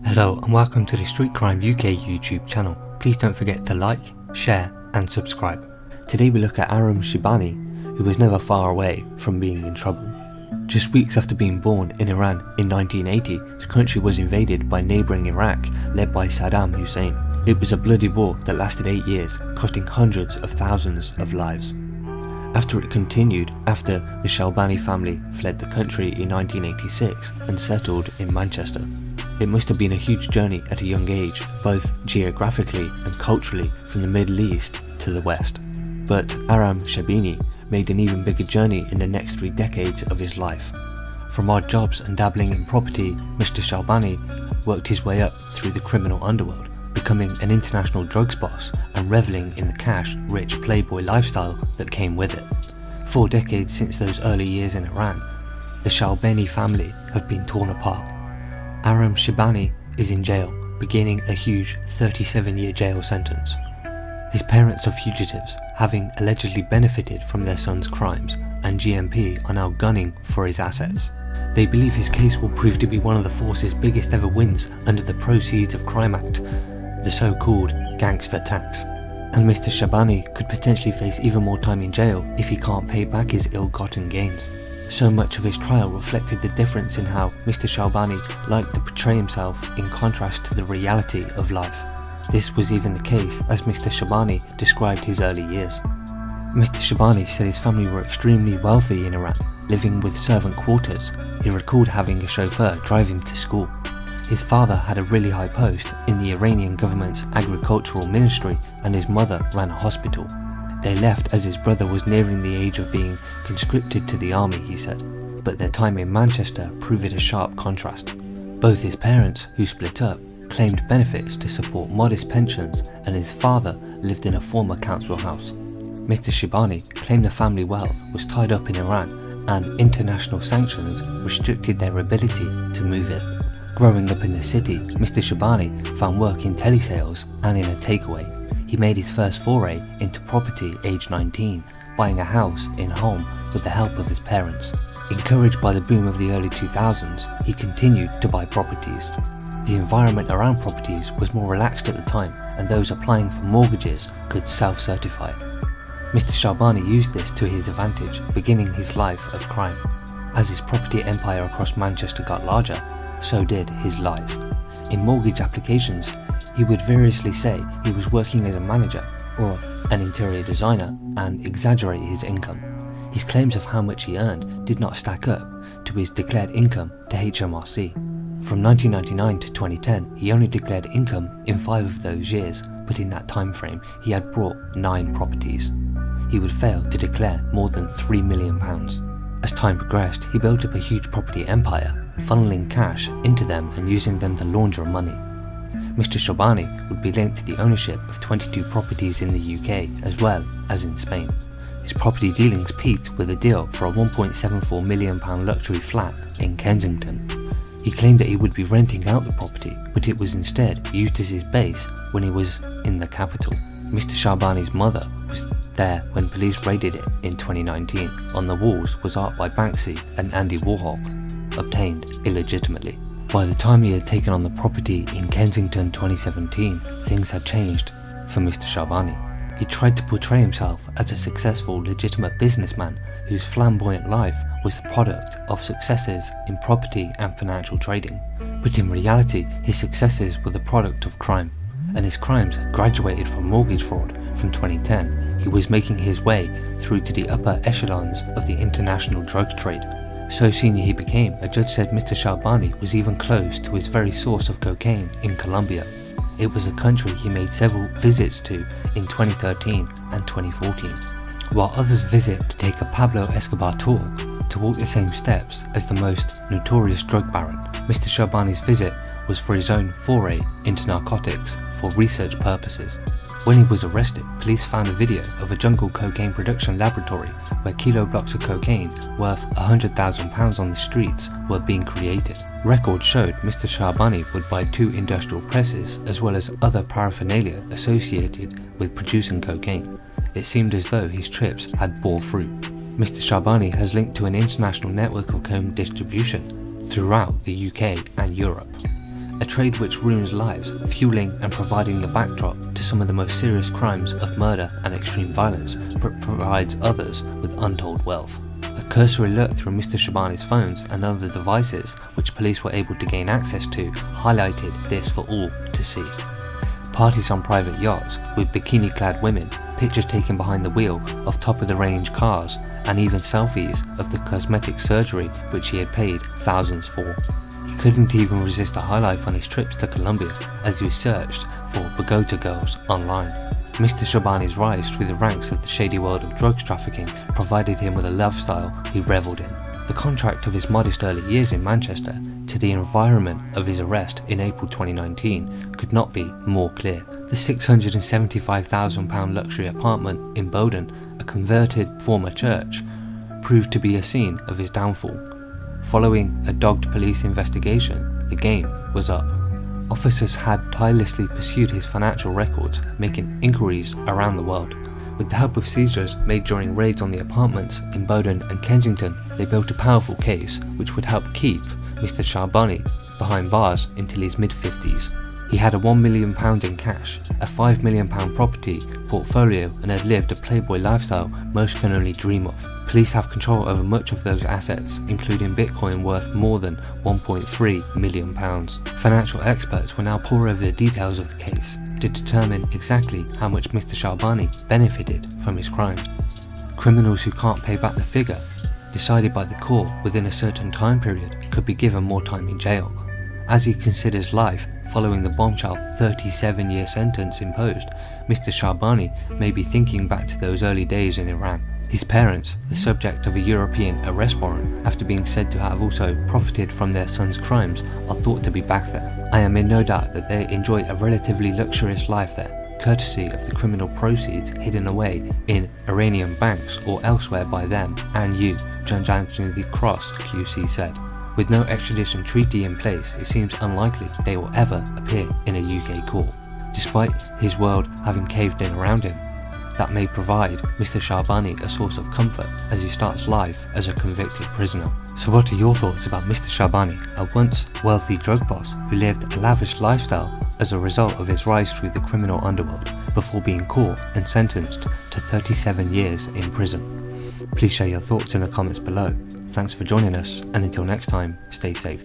Hello and welcome to the Street Crime UK YouTube channel. Please don't forget to like, share and subscribe. Today we look at Aram Sheibani, who was never far away from being in trouble. Just weeks after being born in Iran in 1980, the country was invaded by neighbouring Iraq led by Saddam Hussein. It was a bloody war that lasted 8 years, costing hundreds of thousands of lives. After it continued, after the Sheibani family fled the country in 1986 and settled in Manchester. It must have been a huge journey at a young age, both geographically and culturally, from the Middle East to the West. But Aram Sheibani made an even bigger journey in the next 3 decades of his life. From odd jobs and dabbling in property, Mr. Sheibani worked his way up through the criminal underworld, becoming an international drugs boss and revelling in the cash-rich Playboy lifestyle that came with it. 4 decades since those early years in Iran, the Sheibani family have been torn apart. Aram Sheibani is in jail, beginning a huge 37-year jail sentence. His parents are fugitives, having allegedly benefited from their son's crimes, and GMP are now gunning for his assets. They believe his case will prove to be one of the force's biggest ever wins under the Proceeds of Crime Act, the so-called gangster tax. And Mr. Sheibani could potentially face even more time in jail if he can't pay back his ill-gotten gains. So much of his trial reflected the difference in how Mr. Sheibani liked to portray himself in contrast to the reality of life. This was even the case as Mr. Sheibani described his early years. Mr. Sheibani said his family were extremely wealthy in Iran, living with servant quarters. He recalled having a chauffeur drive him to school. His father had a really high post in the Iranian government's agricultural ministry, and his mother ran a hospital. They left as his brother was nearing the age of being conscripted to the army, he said, but their time in Manchester proved a sharp contrast. Both his parents, who split up, claimed benefits to support modest pensions, and his father lived in a former council house. Mr. Sheibani claimed the family wealth was tied up in Iran, and international sanctions restricted their ability to move it. Growing up in the city, Mr. Sheibani found work in telesales and in a takeaway. He made his first foray into property aged 19, buying a house in Home with the help of his parents. Encouraged by the boom of the early 2000s, he continued to buy properties. The environment around properties was more relaxed at the time, and those applying for mortgages could self-certify. Mr. Sheibani used this to his advantage, beginning his life of crime. As his property empire across Manchester got larger, so did his lies. In mortgage applications, he would variously say he was working as a manager or an interior designer and exaggerate his income. His claims of how much he earned did not stack up to his declared income to HMRC. From 1999 to 2010, he only declared income in 5 of those years, but in that time frame he had bought 9 properties. He would fail to declare more than £3 million. As time progressed, he built up a huge property empire, funneling cash into them and using them to launder money. Mr. Sheibani would be linked to the ownership of 22 properties in the UK as well as in Spain. His property dealings peaked with a deal for a £1.74 million luxury flat in Kensington. He claimed that he would be renting out the property, but it was instead used as his base when he was in the capital. Mr. Sheibani's mother was there when police raided it in 2019. On the walls was art by Banksy and Andy Warhol, obtained illegitimately. By the time he had taken on the property in Kensington 2017, things had changed for Mr. Sheibani. He tried to portray himself as a successful, legitimate businessman whose flamboyant life was the product of successes in property and financial trading. But in reality, his successes were the product of crime, and his crimes graduated from mortgage fraud. From 2010, he was making his way through to the upper echelons of the international drugs trade. So senior he became, a judge said Mr. Sheibani was even close to his very source of cocaine in Colombia. It was a country he made several visits to in 2013 and 2014, while others visit to take a Pablo Escobar tour to walk the same steps as the most notorious drug baron. Mr. Sheibani's visit was for his own foray into narcotics for research purposes. When he was arrested, police found a video of a jungle cocaine production laboratory where kilo blocks of cocaine worth £100,000 on the streets were being created. Records showed Mr. Sheibani would buy 2 industrial presses as well as other paraphernalia associated with producing cocaine. It seemed as though his trips had bore fruit. Mr. Sheibani has linked to an international network of cocaine distribution throughout the UK and Europe. a trade which ruins lives, fueling and providing the backdrop to some of the most serious crimes of murder and extreme violence, but provides others with untold wealth. A cursory look through Mr. Sheibani's phones and other devices which police were able to gain access to highlighted this for all to see. Parties on private yachts with bikini-clad women, pictures taken behind the wheel of top-of-the-range cars, and even selfies of the cosmetic surgery which he had paid thousands for. He couldn't even resist a highlight on his trips to Colombia as he searched for Bogota girls online. Mr. Sheibani's rise through the ranks of the shady world of drugs trafficking provided him with a lifestyle he revelled in. The contrast of his modest early years in Manchester to the environment of his arrest in April 2019 could not be more clear. The £675,000 luxury apartment in Bowden, a converted former church, proved to be a scene of his downfall. Following a dogged police investigation, the game was up. Officers had tirelessly pursued his financial records, making inquiries around the world. With the help of seizures made during raids on the apartments in Bowden and Kensington, they built a powerful case which would help keep Mr. Sheibani behind bars until his mid-50s. He had a £1 million in cash, a £5 million property portfolio, and had lived a Playboy lifestyle most can only dream of. Police have control over much of those assets, including Bitcoin worth more than £1.3 million. Financial experts will now pore over the details of the case to determine exactly how much Mr. Sheibani benefited from his crime. Criminals who can't pay back the figure decided by the court within a certain time period could be given more time in jail. As he considers life following the bombshell 37-year sentence imposed, Mr. Sheibani may be thinking back to those early days in Iran. His parents, the subject of a European arrest warrant after being said to have also profited from their son's crimes, are thought to be back there. I am in no doubt that they enjoy a relatively luxurious life there, courtesy of the criminal proceeds hidden away in Iranian banks or elsewhere by them and you, Judge Anthony Cross QC said. With no extradition treaty in place, it seems unlikely they will ever appear in a UK court, despite his world having caved in around him. That may provide Mr. Sheibani a source of comfort as he starts life as a convicted prisoner. So what are your thoughts about Mr. Sheibani, a once wealthy drug boss who lived a lavish lifestyle as a result of his rise through the criminal underworld before being caught and sentenced to 37 years in prison? Please share your thoughts in the comments below. Thanks for joining us, and until next time, stay safe.